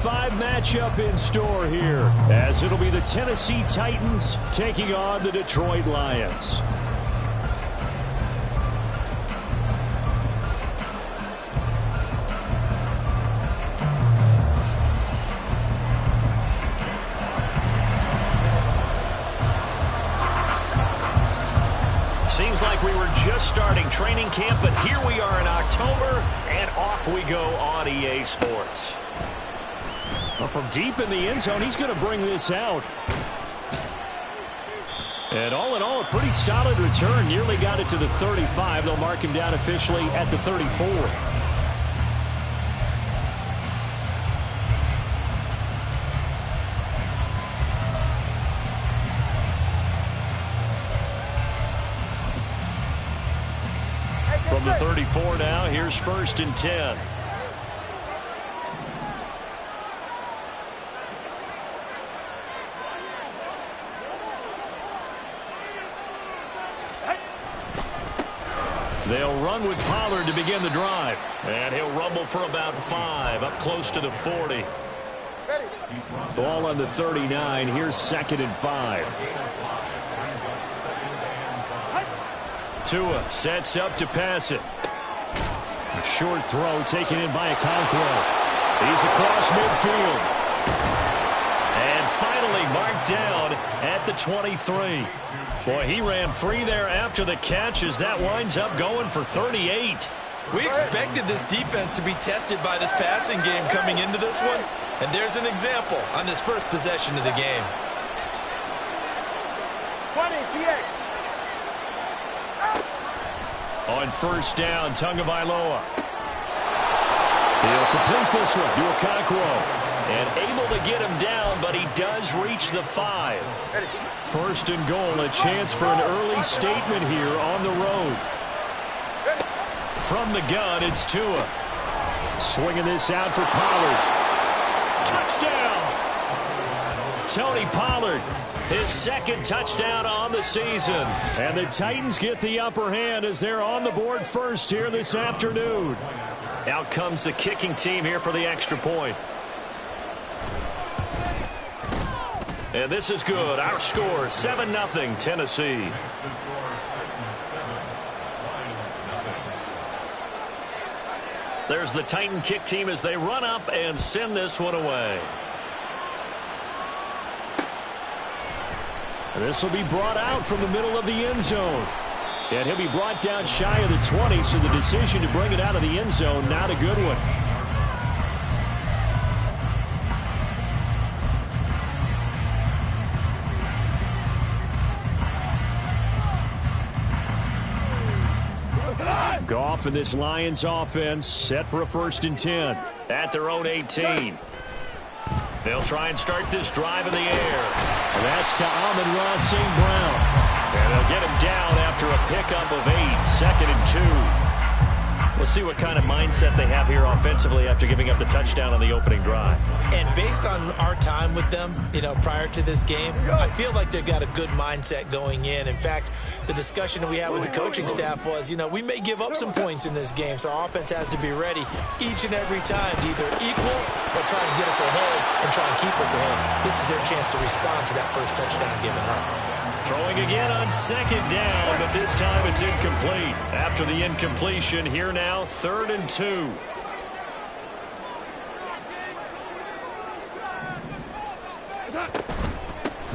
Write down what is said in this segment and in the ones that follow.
5 matchup in store here, as it'll be the Tennessee Titans taking on the Detroit Lions. Seems like we were just starting training camp, but here we are in October, and off we go on EA Sports. Well, from deep in the end zone, he's going to bring this out. And all in all, a pretty solid return. Nearly got it to the 35. They'll mark him down officially at the 34. From the 34 now, here's 1st and 10. They'll run with Pollard to begin the drive. And he'll rumble for about 5, up close to the 40. Ball on the 39. Here's 2nd and 5. Tua sets up to pass it. A short throw taken in by Okonkwo. He's across midfield. And finally marked down at the 23. Boy, he ran free there after the catch as that winds up going for 38. We expected this defense to be tested by this passing game coming into this one. And there's an example on this first possession of the game. 20 TX. On 1st down, Tagovailoa. He'll complete this one to Okonkwo. And able to get him down, but he does reach the 5. 1st and goal, a chance for an early statement here on the road. From the gun, it's Tua. Swinging this out for Pollard. Touchdown! Tony Pollard, his 2nd touchdown on the season. And the Titans get the upper hand as they're on the board first here this afternoon. Out comes the kicking team here for the extra point. And this is good. Our score, 7-0 Tennessee. There's the Titan kick team as they run up and send this one away. This will be brought out from the middle of the end zone. And he'll be brought down shy of the 20, so the decision to bring it out of the end zone, not a good one. Goff and this Lions offense set for a 1st and 10. At their own 18. They'll try and start this drive in the air. And that's to Amon-Ra St. Brown. And they'll get him down after a pickup of 8, 2nd and 2. We'll see what kind of mindset they have here offensively after giving up the touchdown on the opening drive. And based on our time with them, prior to this game, I feel like they've got a good mindset going in. In fact, the discussion that we had with the coaching staff was, we may give up some points in this game, so our offense has to be ready each and every time to either equal or try and get us ahead and try and keep us ahead. This is their chance to respond to that first touchdown given up. Throwing again on 2nd down, but this time it's incomplete. After the incompletion, here now, 3rd and 2.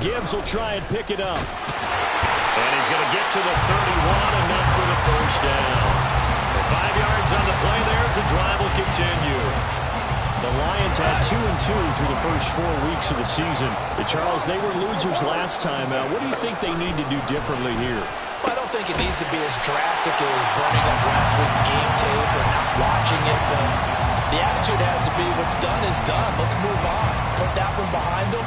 Gibbs will try and pick it up. And he's going to get to the 31, enough for the 1st down. 5 yards on the play there as the drive will continue. The Lions had 2-2 through the first 4 weeks of the season. Charles, they were losers last time out. What do you think they need to do differently here? Well, I don't think it needs to be as drastic as burning up last week's game tape or not watching it, but the attitude has to be what's done is done. Let's move on. Put that one behind them,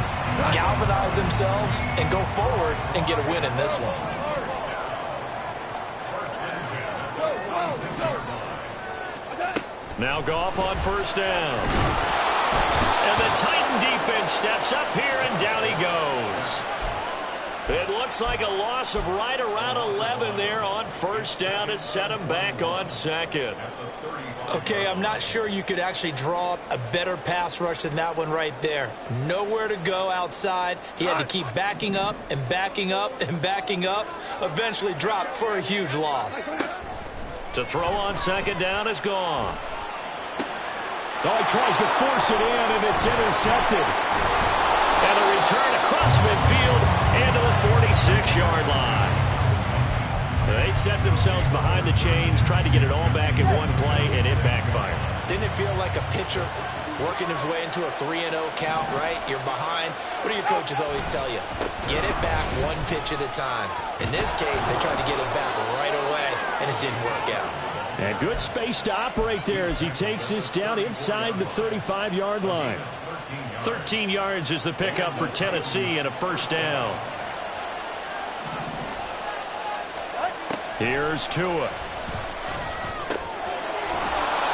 galvanize themselves, and go forward and get a win in this one. Now Goff on 1st down. And the Titan defense steps up here, and down he goes. It looks looks like a loss of right around 11 there on first down to set him back on second. Okay, I'm not sure you could actually draw up a better pass rush than that one right there. Nowhere to go outside. He had to keep backing up and backing up and backing up. Eventually dropped for a huge loss. To throw on second down is Goff. Oh, he tries to force it in, and it's intercepted. And a return across midfield and to the 46-yard line. They set themselves behind the chains, tried to get it all back in one play, and it backfired. Didn't it feel like a pitcher working his way into a 3-0 count, right? You're behind. What do your coaches always tell you? Get it back one pitch at a time. In this case, they tried to get it back right away, and it didn't work out. And good space to operate there as he takes this down inside the 35-yard line. 13 yards is the pickup for Tennessee and a first down. Here's Tua.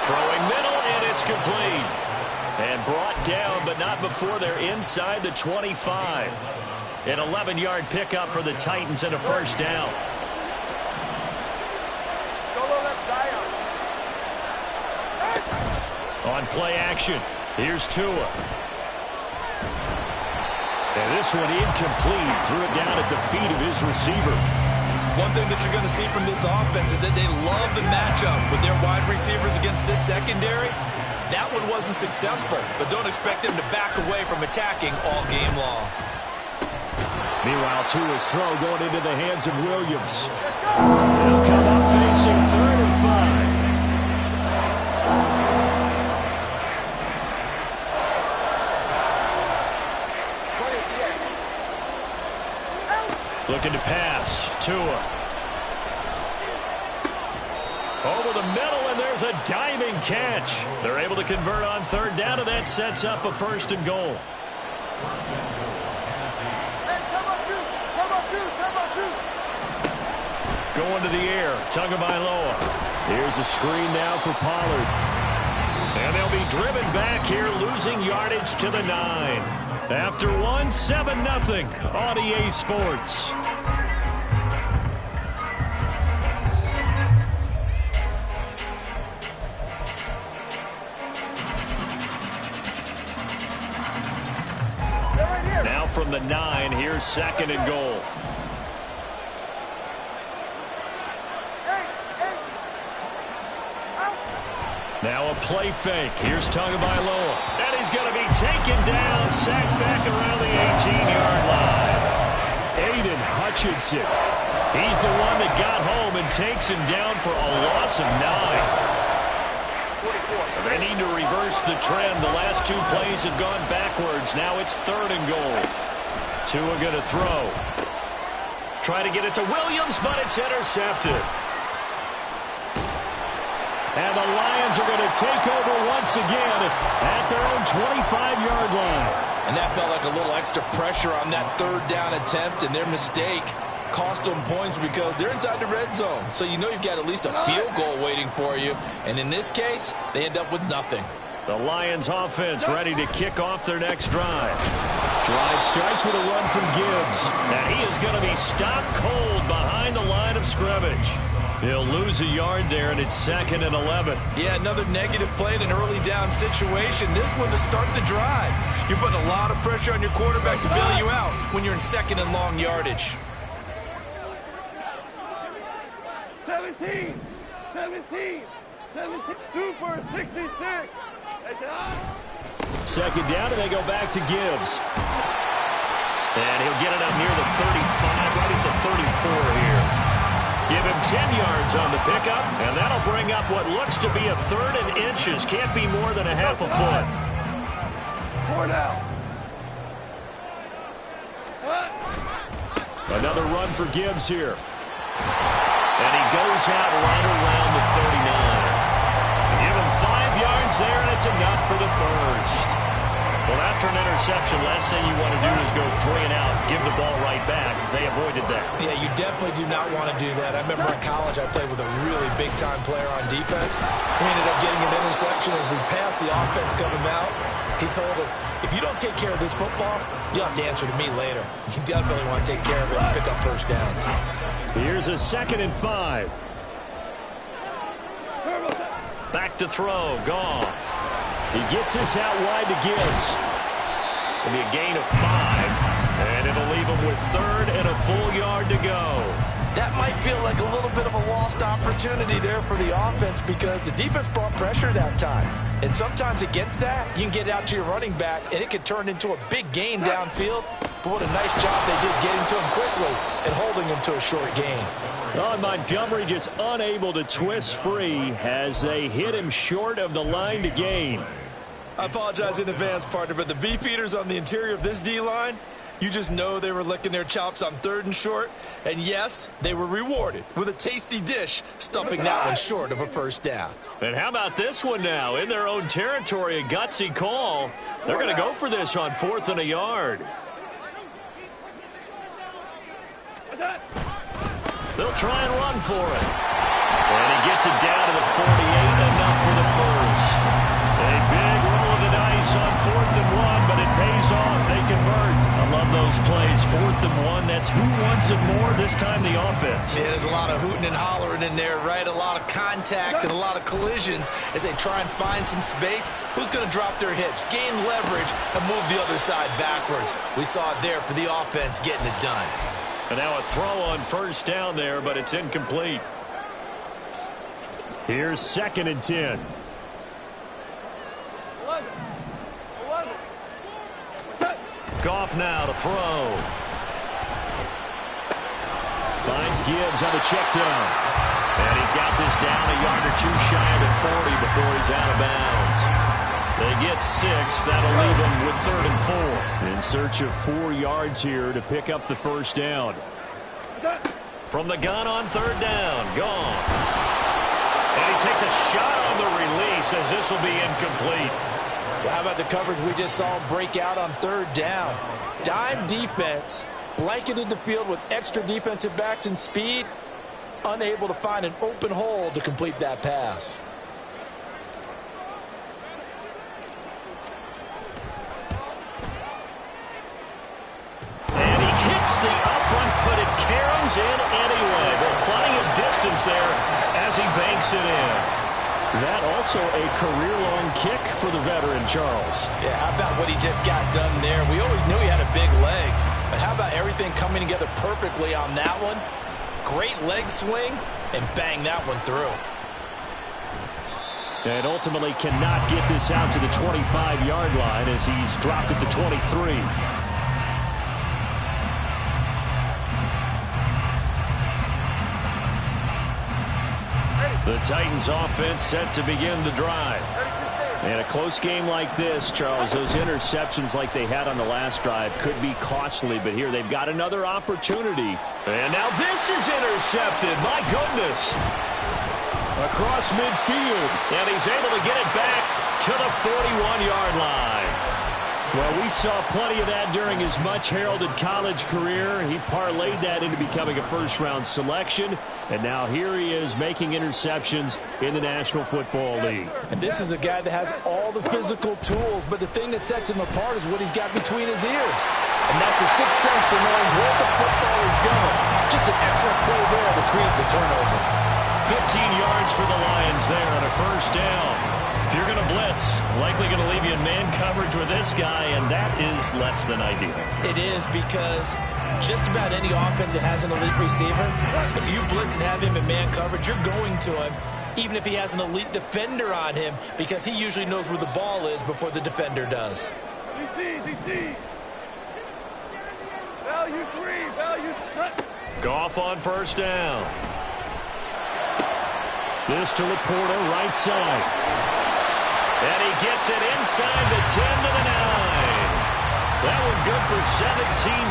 Throwing middle, and it's complete. And brought down, but not before they're inside the 25. An 11-yard pickup for the Titans and a first down. On play action, here's Tua. And this one incomplete. Threw it down at the feet of his receiver. One thing that you're going to see from this offense is that they love the matchup with their wide receivers against this secondary. That one wasn't successful, but don't expect them to back away from attacking all game long. Meanwhile, Tua's throw going into the hands of Williams. They'll come up facing 3rd and 5. Looking to pass. Tua. Over the middle, and there's a diving catch. They're able to convert on third down, and that sets up a 1st and goal. Going to the air. Tagovailoa. Here's a screen now for Pollard. And they'll be driven back here, losing yardage to the 9. After 1, 7-0 on EA Sports. Now from the 9, here's 2nd and goal. Now a play fake. Here's Tagovailoa. And he's going to be taken down, sacked back around the 18-yard line. Aiden Hutchinson. He's the one that got home and takes him down for a loss of 9. They need to reverse the trend. The last 2 plays have gone backwards. Now it's 3rd and goal. Tua going to throw. Try to get it to Williams, but it's intercepted. And the Lions are going to take over once again at their own 25-yard line. And that felt like a little extra pressure on that 3rd down attempt, and their mistake cost them points because they're inside the red zone. So you know you've got at least a field goal waiting for you. And in this case, they end up with nothing. The Lions offense ready to kick off their next drive. Drive starts with a run from Gibbs. And he is going to be stopped cold behind the line of scrimmage. He'll lose a yard there, and it's 2nd and 11. Yeah, another negative play in an early down situation. This one to start the drive. You're putting a lot of pressure on your quarterback to bail you out when you're in 2nd and long yardage. 17, 2 for 66. 2nd down, and they go back to Gibbs. And he'll get it up near the 35, right at the 34 here. Give him 10 yards on the pickup, and that'll bring up what looks to be a 3rd and inches. Can't be more than a half a foot. 4 down. Another run for Gibbs here. And he goes out right around the 39. Give him 5 yards there, and it's enough for the 1st. Well, that's after an interception, last thing you want to do is go 3 and out, give the ball right back. They avoided that. Yeah, you definitely do not want to do that. I remember in college I played with a really big-time player on defense. We ended up getting an interception as we passed the offense coming out. He told him, if you don't take care of this football, you'll have to answer to me later. You definitely want to take care of it and pick up first downs. Here's a 2nd and 5. Back to throw, Goff. He gets this out wide to Gibbs. It'll be a gain of 5, and it'll leave him with 3rd and a full yard to go. That might feel like a little bit of a lost opportunity there for the offense because the defense brought pressure that time. And sometimes against that, you can get out to your running back, and it could turn into a big gain downfield. But what a nice job they did getting to him quickly and holding him to a short gain. Oh, Montgomery just unable to twist free as they hit him short of the line to gain. I apologize in advance, partner, but the beefeaters on the interior of this D-line, you just know they were licking their chops on 3rd and short. And yes, they were rewarded with a tasty dish, stuffing that one short of a first down. And how about this one now? In their own territory, a gutsy call. They're going to go for this on 4th and a yard. They'll try and run for it. And he gets it down to the 48, enough for the first. A big roll of the dice on 4th and 1, but it pays off. They convert. I love those plays. 4th and 1, that's who wants it more, this time the offense. Yeah, there's a lot of hooting and hollering in there, right? A lot of contact and a lot of collisions as they try and find some space. Who's going to drop their hips, gain leverage, and move the other side backwards? We saw it there for the offense getting it done. And now a throw on first down there, but it's incomplete. Here's 2nd and 10. 11. Goff now to throw. Finds Gibbs on the check down. And he's got this down a yard or 2 shy of the 40 before he's out of bounds. They get 6. That'll leave them with 3rd and 4. In search of 4 yards here to pick up the first down. From the gun on 3rd down, Goff. And he takes a shot on the release as this will be incomplete. Well, how about the coverage we just saw break out on 3rd down? Dime defense, blanketed the field with extra defensive backs and speed, unable to find an open hole to complete that pass. And he hits the upright, but it caroms in anyway. They're plenty of distance there as he banks it in. That also a career-long kick for the veteran, Charles. Yeah, how about what he just got done there? We always knew he had a big leg, but how about everything coming together perfectly on that one? Great leg swing, and bang that one through. And ultimately cannot get this out to the 25-yard line as he's dropped at the 23. The Titans offense set to begin the drive. And a close game like this, Charles, those interceptions like they had on the last drive could be costly, but here they've got another opportunity. And now this is intercepted. My goodness. Across midfield. And he's able to get it back to the 41-yard line. Well, we saw plenty of that during his much-heralded college career. He parlayed that into becoming a first-round selection. And now here he is making interceptions in the National Football League. And this is a guy that has all the physical tools, but the thing that sets him apart is what he's got between his ears. And that's the sixth sense for knowing where the football is going. Just an excellent play there to create the turnover. 15 yards for the Lions there on a first down. If you're going to blitz, likely going to leave you in man coverage with this guy, and that is less than ideal. It is because just about any offense that has an elite receiver, if you blitz and have him in man coverage, you're going to him, even if he has an elite defender on him, because he usually knows where the ball is before the defender does. DC. Value 3, value cut. Goff on first down. This to Laporta, right side. And he gets it inside the 10 to the 9. That one good for 17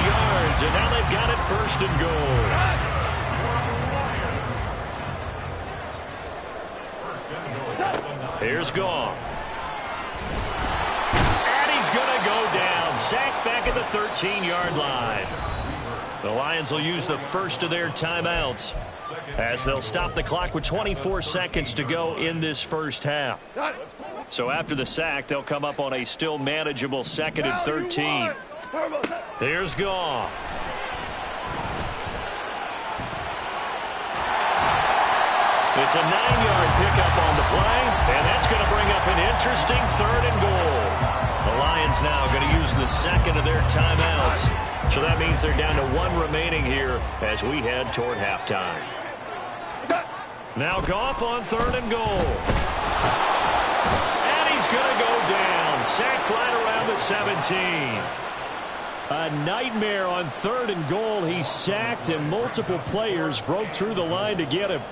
yards, and now they've got it first and goal. Here's Goff. And he's going to go 13-yard line. The Lions will use the first of their timeouts as they'll stop the clock with 24 seconds to go in this first half. So after the sack, they'll come up on a still manageable 2nd and 13. Here's Goff. It's a 9-yard pickup on the play, and that's going to bring up an interesting 3rd and goal. The Lions now going to use the second of their timeouts. So that means they're down to 1 remaining here as we head toward halftime. Now Goff on 3rd and goal. And he's going to go down. Sacked right around the 17. A nightmare on 3rd and goal. He's sacked, and multiple players broke through the line to get him.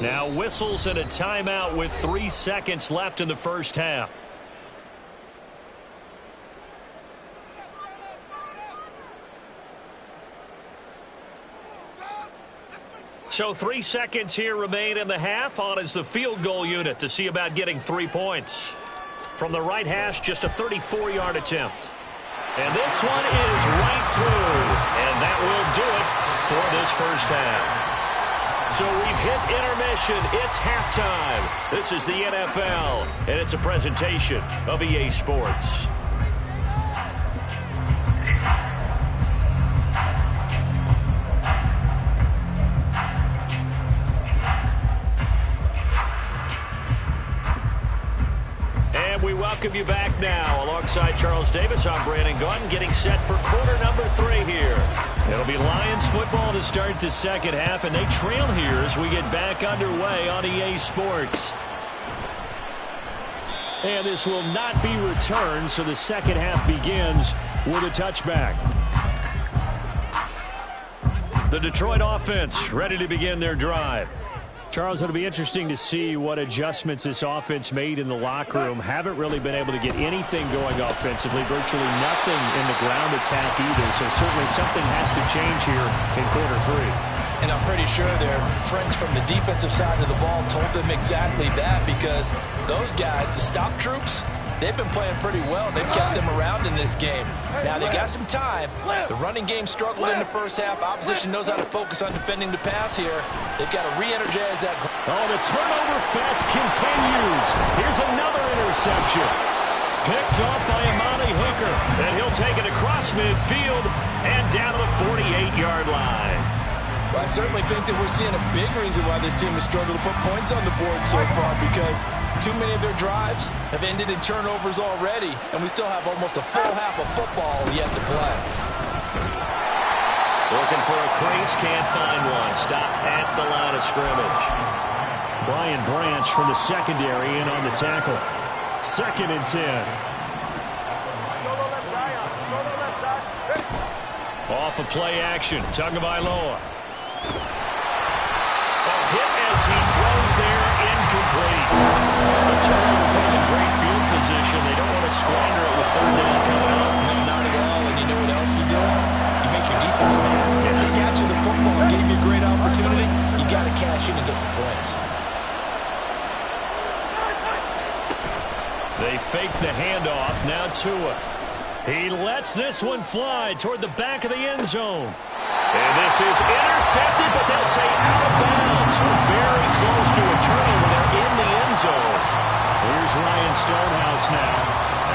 Now whistles and a timeout with 3 seconds left in the first half. So 3 seconds here remain in the half. On is the field goal unit to see about getting 3 points. From the right hash, just a 34-yard attempt. And this one is right through. And that will do it for this first half. So we've hit intermission. It's halftime. This is the NFL, and it's a presentation of EA Sports. And we welcome you back now. Alongside Charles Davis, I'm Brandon Gunn, getting set for quarter number 3 here. It'll be Lions football to start the second half, and they trail here as we get back underway on EA Sports. And this will not be returned, so the second half begins with a touchback. The Detroit offense ready to begin their drive. Charles, it'll be interesting to see what adjustments this offense made in the locker room. Haven't really been able to get anything going offensively, virtually nothing in the ground attack either. So certainly something has to change here in quarter 3. And I'm pretty sure their friends from the defensive side of the ball told them exactly that, because those guys, the stop troops, they've been playing pretty well. They've kept them around in this game. Now, they got some time. The running game struggled in the first half. Opposition knows how to focus on defending the pass here. They've got to re-energize that. Oh, the turnover fest continues. Here's another interception. Picked off by Amani Hooker. And he'll take it across midfield and down to the 48-yard line. Well, I certainly think that we're seeing a big reason why this team has struggled to put points on the board so far, because too many of their drives have ended in turnovers already, and we still have almost a full half of football yet to play. Looking for a crease, can't find one. Stopped at the line of scrimmage. Brian Branch from the secondary in on the tackle. 2nd and 10. Off of play action, Tagovailoa. A hit as he throws there, incomplete. The turnover put him in great field position. They don't want to squander it with 3rd down coming up. No, not at all. And you know what else you do? You make your defense mad. They got you the football, gave you a great opportunity. You got to cash in and get some points. They fake the handoff. Now Tua. He lets this one fly toward the back of the end zone. And this is intercepted, but they'll say out of bounds. Very close to a turnover there in the end zone. Here's Ryan Stonehouse now,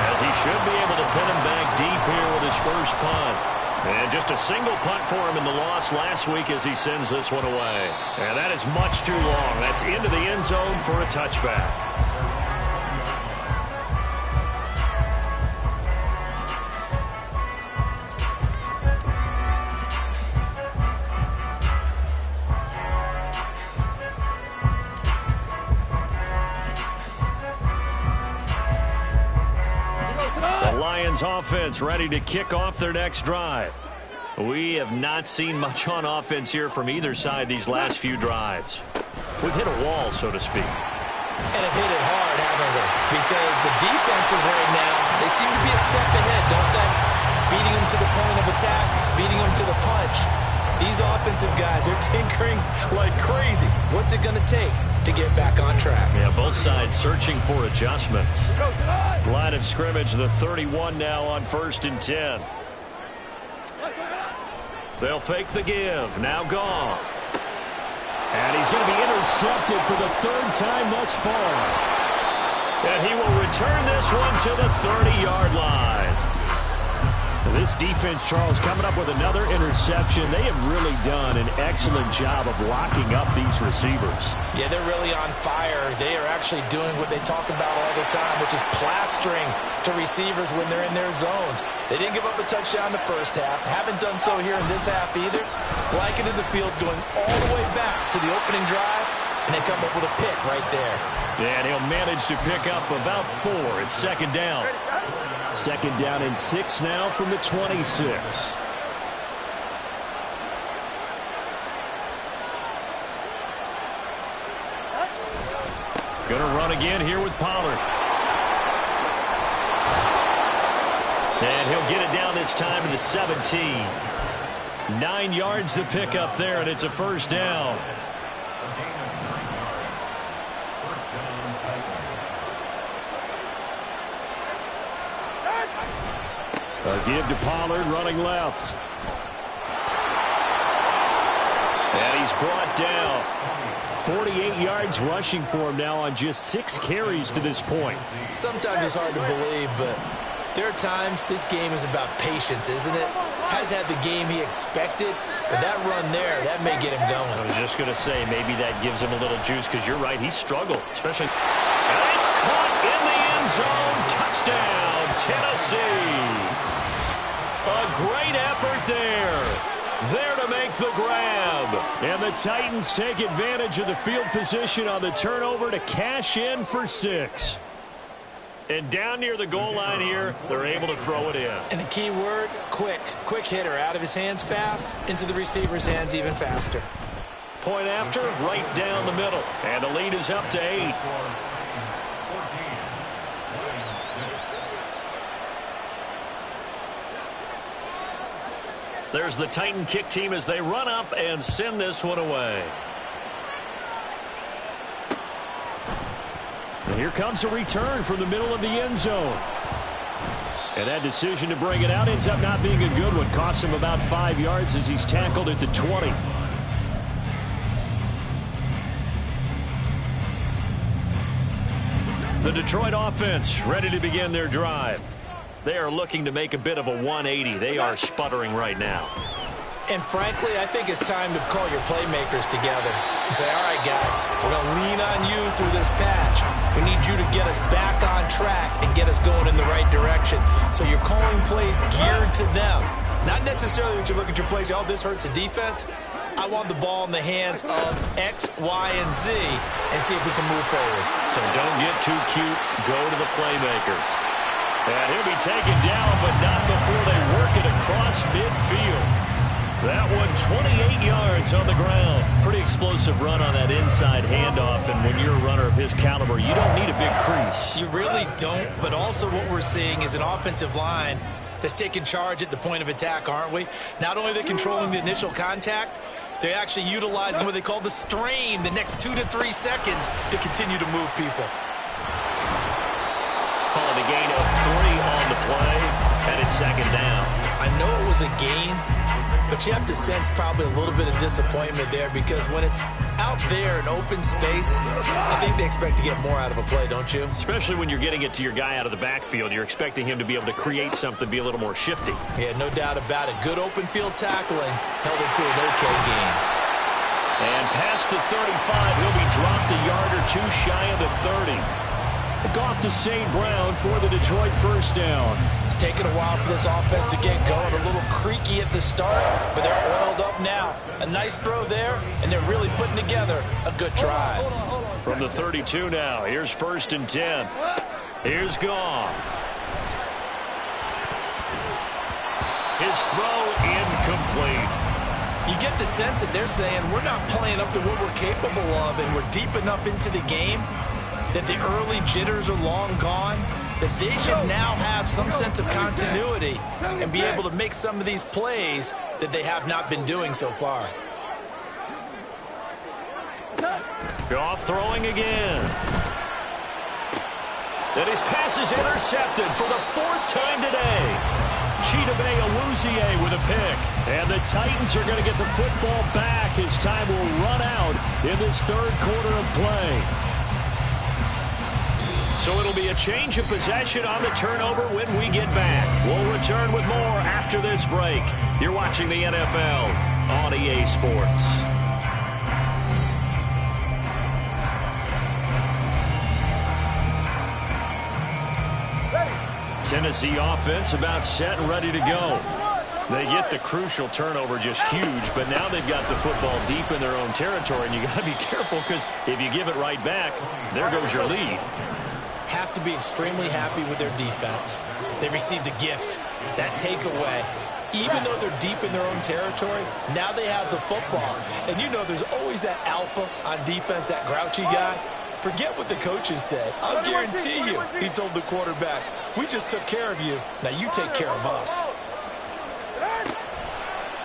as he should be able to pin him back deep here with his first punt. And just a single punt for him in the loss last week as he sends this one away. And that is much too long. That's into the end zone for a touchback. Offense ready to kick off their next drive. We have not seen much on offense here from either side these last few drives. We've hit a wall, so to speak. And have hit it hard, haven't we? Because the defenses right now, they seem to be a step ahead, don't they? Beating them to the point of attack, beating them to the punch. These offensive guys are tinkering like crazy. What's it going to take to get back on track? Yeah, both sides searching for adjustments. Line of scrimmage, the 31 now on 1st and 10. They'll fake the give. Now Goff. And he's going to be intercepted for the third time thus far. And he will return this one to the 30-yard line. This defense, Charles, coming up with another interception. They have really done an excellent job of locking up these receivers. Yeah, they're really on fire. They are actually doing what they talk about all the time, which is plastering to receivers when they're in their zones. They didn't give up a touchdown the first half. Haven't done so here in this half either. Blanket in the field going all the way back to the opening drive, and they come up with a pick right there. And he'll manage to pick up about 4. It's second down. Second down and 6 now from the 26. Going to run again here with Pollard. And he'll get it down this time to the 17. 9 yards to pick up there, and it's a first down. A give to Pollard, running left. And he's brought down. 48 yards rushing for him now on just 6 carries to this point. Sometimes it's hard to believe, but there are times this game is about patience, isn't it? Has had the game he expected, but that run there, that may get him going. I was just going to say, maybe that gives him a little juice, because you're right, he struggled, especially. And it's caught in the end zone. Touchdown, Tennessee. A great effort there. There to make the grab. And the Titans take advantage of the field position on the turnover to cash in for 6. And down near the goal line here, they're able to throw it in. And the key word, quick. Quick hitter. Out of his hands fast, into the receiver's hands even faster. Point after, right down the middle. And the lead is up to 8. There's the Titan kick team as they run up and send this one away. And here comes a return from the middle of the end zone. And that decision to bring it out ends up not being a good one. Costs him about 5 yards as he's tackled at the 20. The Detroit offense ready to begin their drive. They are looking to make a bit of a 180. They are sputtering right now. And frankly, I think it's time to call your playmakers together and say, all right, guys, we're going to lean on you through this patch. We need you to get us back on track and get us going in the right direction. So you're calling plays geared to them. Not necessarily when you look at your plays, oh, this hurts the defense. I want the ball in the hands of X, Y, and Z and see if we can move forward. So don't get too cute. Go to the playmakers. And he'll be taken down, but not before they work it across midfield. That one 28 yards on the ground. Pretty explosive run on that inside handoff, and when you're a runner of his caliber, you don't need a big crease. You really don't, but also what we're seeing is an offensive line that's taking charge at the point of attack, aren't we? Not only are they controlling the initial contact, they're actually utilizing what they call the strain, the next 2 to 3 seconds to continue to move people. Calling a gain of 3 on the play, and it's second down. I know it was a gain, but you have to sense probably a little bit of disappointment there because when it's out there in open space, I think they expect to get more out of a play, don't you? Especially when you're getting it to your guy out of the backfield. You're expecting him to be able to create something, be a little more shifty. Yeah, no doubt about it. Good open field tackling held it to an okay gain. And past the 35, he'll be dropped a yard or 2 shy of the 30. Goff to St. Brown for the Detroit first down. It's taken a while for this offense to get going. A little creaky at the start, but they're oiled up now. A nice throw there, and they're really putting together a good drive. From the 32 now, here's 1st and 10. Here's Goff. His throw incomplete. You get the sense that they're saying we're not playing up to what we're capable of, and we're deep enough into the game that the early jitters are long gone, that they should now have some sense of continuity and be able to make some of these plays that they have not been doing so far. Goff throwing again. And his pass is intercepted for the 4th time today. Chidobe Awuzie with a pick. And the Titans are going to get the football back as time will run out in this third quarter of play. So it'll be a change of possession on the turnover when we get back. We'll return with more after this break. You're watching the NFL on EA Sports. Tennessee offense about set and ready to go. They get the crucial turnover, just huge, but now they've got the football deep in their own territory, and you got to be careful because if you give it right back, there goes your lead. Have to be extremely happy with their defense. They received a gift, that takeaway. Even though they're deep in their own territory, now they have the football. And you know there's always that alpha on defense, that grouchy guy. Forget what the coaches said. I'll guarantee you, he told the quarterback, we just took care of you. Now you take care of us.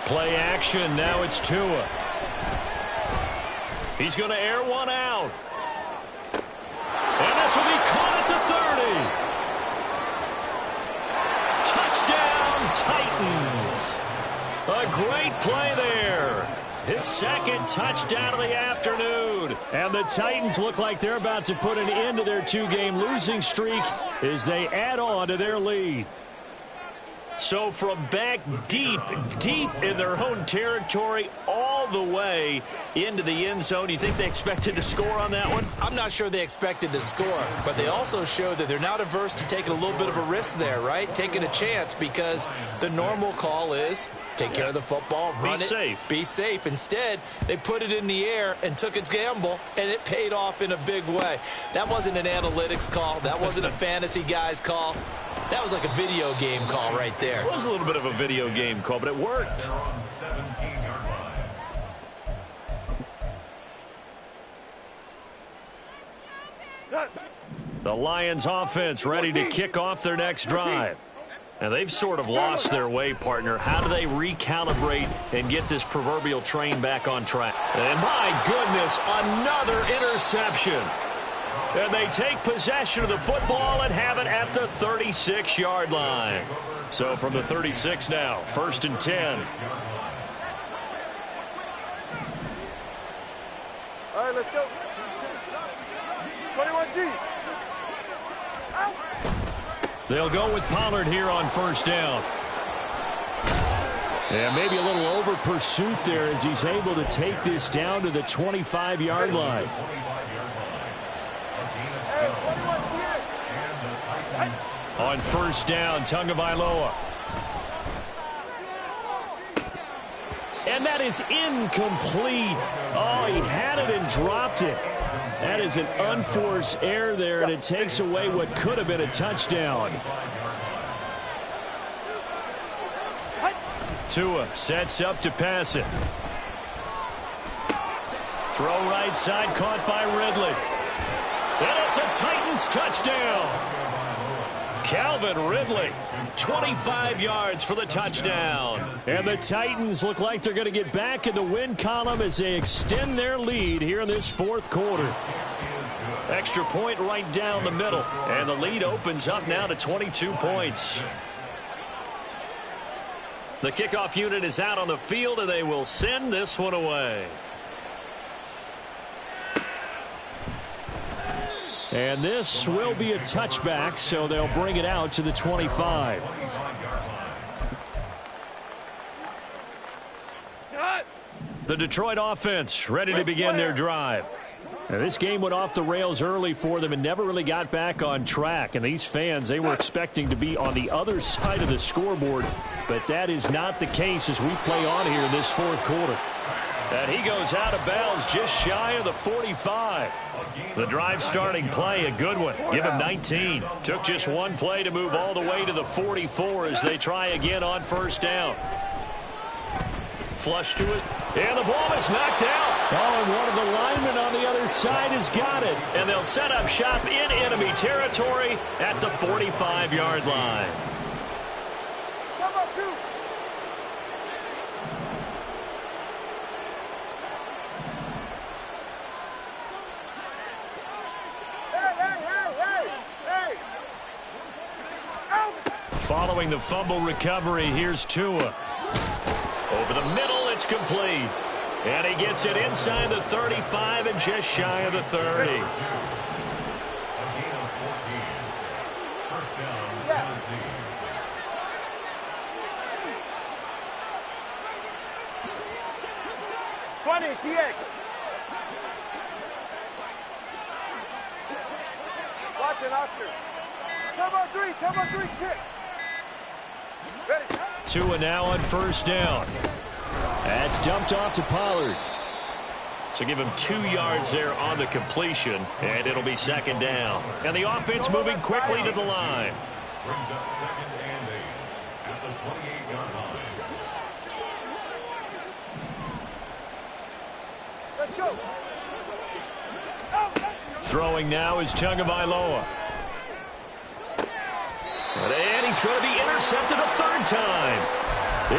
Play action. Now it's Tua. He's going to air one out. And this will be caught at the 30. Touchdown, Titans. A great play there. His second touchdown of the afternoon. And the Titans look like they're about to put an end to their two-game losing streak as they add on to their lead. So from back deep in their own territory all the way into the end zone, you think they expected to score on that one? I'm not sure they expected to score, but they also showed that they're not averse to taking a little bit of a risk there, right? Taking a chance, because the normal call is take care of the football, run it, be safe. Instead, they put it in the air and took a gamble, and it paid off in a big way. That wasn't an analytics call. That wasn't a fantasy guy's call. That was like a video game call right there. It was a little bit of a video game call, but it worked. The Lions offense ready to kick off their next drive. And they've sort of lost their way, partner. How do they recalibrate and get this proverbial train back on track? And my goodness, another interception. And they take possession of the football and have it at the 36-yard line. So from the 36 now, 1st and 10. All right, let's go. 21G. Out. They'll go with Pollard here on 1st down. And maybe a little over pursuit there as he's able to take this down to the 25-yard line. On 1st down, Tagovailoa. And that is incomplete. Oh, he had it and dropped it. That is an unforced error there, and it takes away what could have been a touchdown. Tua sets up to pass it. Throw right side, caught by Ridley. And it's a Titans touchdown. Calvin Ridley, 25 yards for the touchdown. And the Titans look like they're going to get back in the win column as they extend their lead here in this 4th quarter. Extra point right down the middle. And the lead opens up now to 22 points. The kickoff unit is out on the field, and they will send this one away. And this will be a touchback, so they'll bring it out to the 25. The Detroit offense ready to begin their drive. Now, this game went off the rails early for them and never really got back on track. And these fans, they were expecting to be on the other side of the scoreboard. But that is not the case as we play on here in this 4th quarter. And he goes out of bounds just shy of the 45. The drive starting play, a good one. Give him 19. Took just one play to move all the way to the 44 as they try again on 1st down. Flush to his, and the ball is knocked out. Oh, and one of the linemen on the other side has got it. And they'll set up shop in enemy territory at the 45-yard line. Come up, 2. Following the fumble recovery, here's Tua. Over the middle, it's complete. And he gets it inside the 35 and just shy of the 30. Yeah. 20, TX. Watch it, Oscar. Turbo 3, kick. Ready. Tua now on first down. That's dumped off to Pollard. So give him 2 yards there on the completion, and it'll be second down. And the offense moving quickly to the line. Brings up 2nd and 8 at the 28-yard line. Let's go. Throwing now is Tagovailoa. And he's going to be intercepted a third time.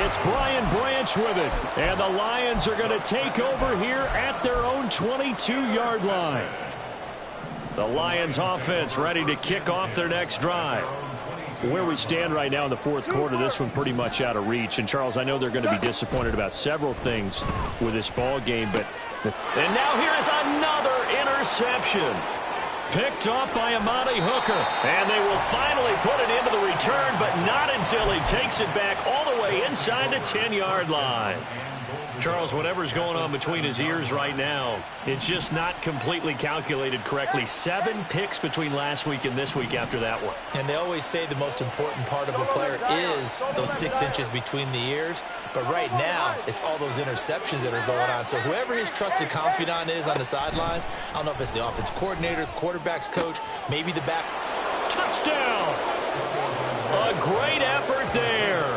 It's Brian Branch with it. And the Lions are going to take over here at their own 22-yard line. The Lions offense ready to kick off their next drive. Where we stand right now in the fourth quarter, this one pretty much out of reach. And, Charles, I know they're going to be disappointed about several things with this ball game, but... And now here is another interception. Picked off by Amani Hooker. And they will finally put it into the return, but not until he takes it back all the way inside the 10-yard line. Charles, whatever's going on between his ears right now, it's just not completely calculated correctly. 7 picks between last week and this week after that one. And they always say the most important part of a player is those 6 inches between the ears. But right now, it's all those interceptions that are going on. So whoever his trusted confidant is on the sidelines, I don't know if it's the offense coordinator, the quarterback's coach, maybe the back. Touchdown! A great effort there.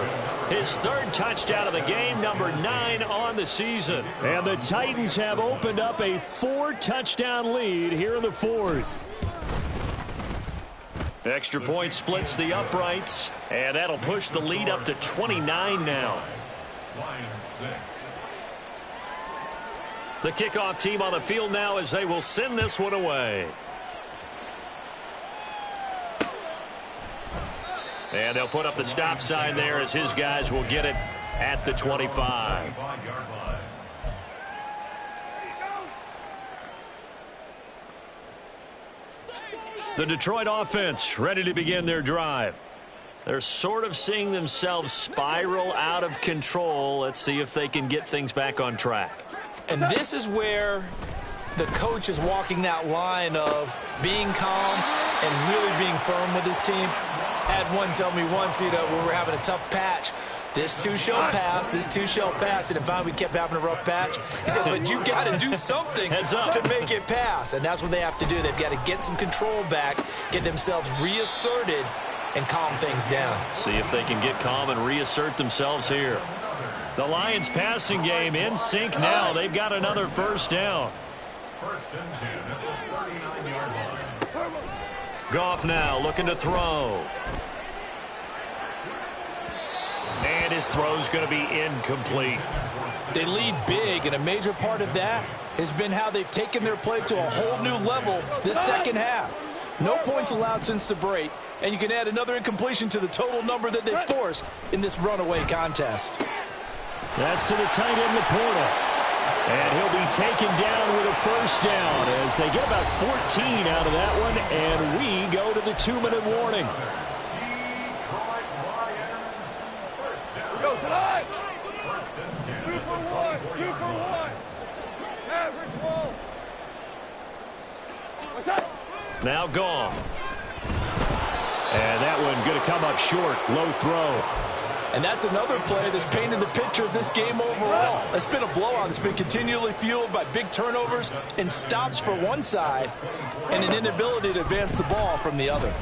His 3rd touchdown of the game, number 9 on the season. And the Titans have opened up a 4-touchdown lead here in the 4th. Extra point splits the uprights, and that'll push the lead up to 29 now. Lions 6. The kickoff team on the field now as they will send this one away. And they'll put up the stop sign there as his guys will get it at the 25. The Detroit offense ready to begin their drive. They're sort of seeing themselves spiral out of control. Let's see if they can get things back on track. And this is where the coach is walking that line of being calm and really being firm with his team. I had one tell me once, when we were having a tough patch, this too shall pass, this too shall pass. And finally we kept having a rough patch. He said, but you got to do something to make it pass. And that's what they have to do. They've got to get some control back, get themselves reasserted, and calm things down. See if they can get calm and reassert themselves here. The Lions passing game in sync now. They've got another first down. 1st and 10 at the 39-yard line. Goff now looking to throw. And his throw's going to be incomplete. They lead big, and a major part of that has been how they've taken their play to a whole new level this second half. No points allowed since the break, and you can add another incompletion to the total number that they forced in this runaway contest. That's to the tight end, Laporta. And he'll be taken down with a first down as they get about 14 out of that one, and we go to the 2-minute warning. Detroit Lions. First down. Go tonight. 1st and 10 2 at for the 1. 2 24-yard for line. 1. Average ball. What's up? Now gone. And that one going to come up short. Low throw. And that's another play that's painted the picture of this game overall. It's been a blowout. It's been continually fueled by big turnovers and stops for one side and an inability to advance the ball from the other.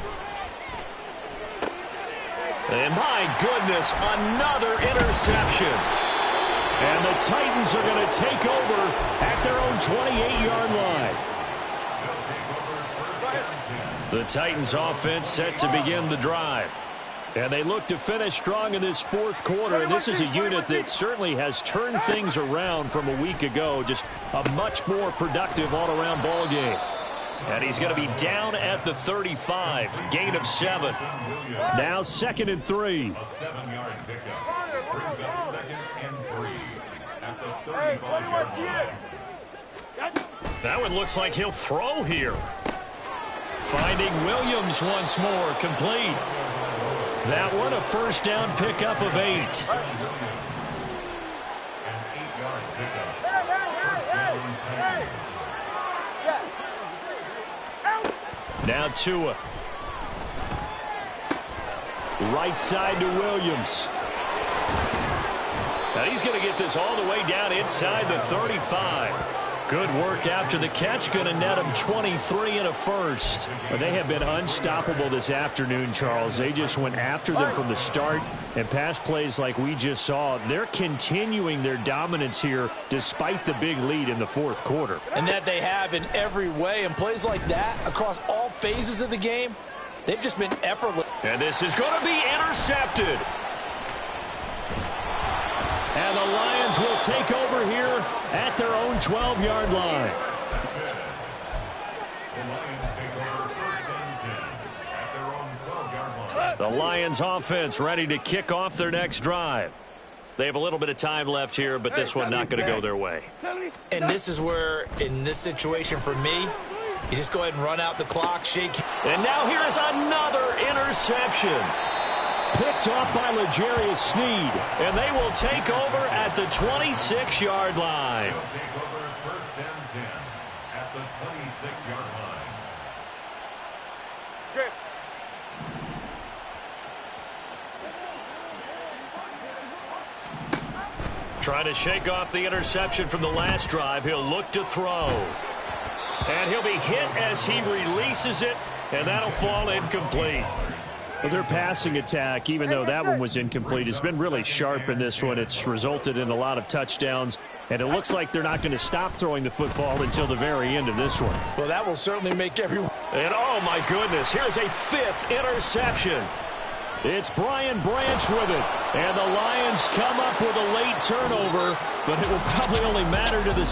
And my goodness, another interception. And the Titans are going to take over at their own 28-yard line. The Titans offense set to begin the drive. And they look to finish strong in this fourth quarter. And this is a unit that certainly has turned things around from a week ago. Just a much more productive all-around ball game. And he's going to be down at the 35. Gain of 7. Now 2nd and 3. A 7-yard pickup brings up 2nd and 3 at the 35-yard line. That one looks like he'll throw here. Finding Williams once more, complete. That one a first down pickup of 8. An 8-yard pickup. First down, 10. Now Tua. Right side to Williams. Now he's going to get this all the way down inside the 35. Good work after the catch. Going to net him 23 and a first. But they have been unstoppable this afternoon, Charles. They just went after them from the start, and pass plays like we just saw. They're continuing their dominance here despite the big lead in the fourth quarter. And that they have in every way. And plays like that across all phases of the game, they've just been effortless. And this is going to be intercepted. And the Lions will take over here at their own 12-yard line. The Lions take over first and 10 at their own 12-yard line. The Lions offense ready to kick off their next drive. They have a little bit of time left here, but this one not going to go their way. And this is where, in this situation for me, you just go ahead and run out the clock, shake. And now here is another interception. Picked off by L'Jarius Sneed. And they will take over at the 26-yard line. They'll take over first and 10 at the 26-yard line. Jim. Trying to shake off the interception from the last drive. He'll look to throw. And he'll be hit as he releases it, and that'll fall incomplete. Well, their passing attack, even though that one was incomplete, has been really sharp in this one. It's resulted in a lot of touchdowns, and it looks like they're not going to stop throwing the football until the very end of this one. Well, that will certainly make everyone. And oh my goodness, here's a 5th interception. It's Brian Branch with it, and the Lions come up with a late turnover, but it will probably only matter to the